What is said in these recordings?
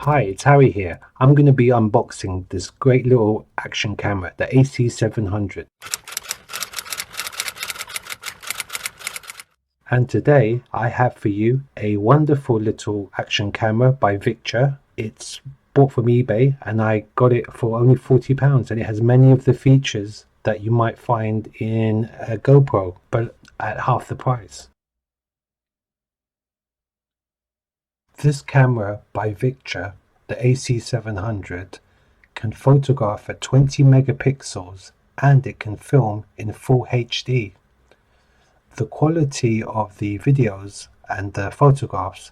Hi, it's Harry here. I'm going to be unboxing this great little action camera, the AC700. And today I have for you a wonderful little action camera by Victure. It's bought from eBay and I got it for only £40 and it has many of the features that you might find in a Gopro, but at half the price. This camera by Victure, the AC700, can photograph at 20 megapixels and it can film in full HD. The quality of the videos and the photographs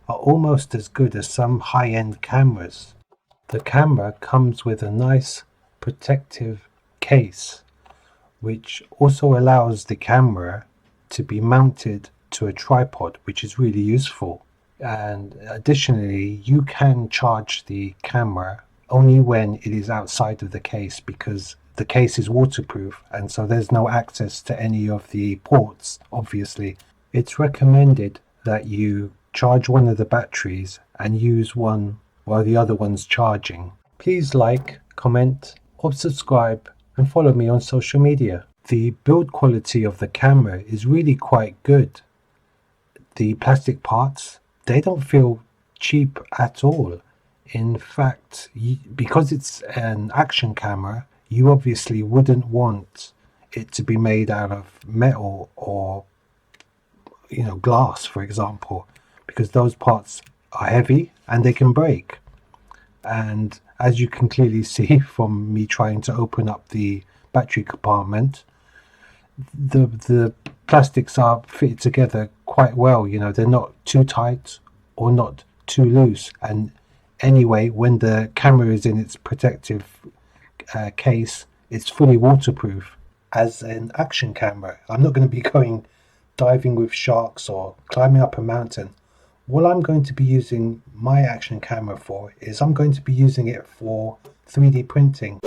are almost as good as some high-end cameras. The camera comes with a nice protective case which also allows the camera to be mounted to a tripod, which is really useful. And additionally, you can charge the camera only when it is outside of the case, because the case is waterproof and so there's no access to any of the ports. Obviously, it's recommended that you charge one of the batteries and use one while the other one's charging. Please like, comment or subscribe and follow me on social media. The build quality of the camera is really quite good. The plastic parts, they don't feel cheap at all. In fact, because it's an action camera, you obviously wouldn't want it to be made out of metal or glass, for example, because those parts are heavy and they can break. And as you can clearly see from me trying to open up the battery compartment, the plastics are fitted together quite well. They're not too tight or not too loose. And anyway, when the camera is in its protective case, it's fully waterproof. As an action camera, I'm not going to be going diving with sharks or climbing up a mountain. What I'm going to be using my action camera for is I'm going to be using it for 3D printing.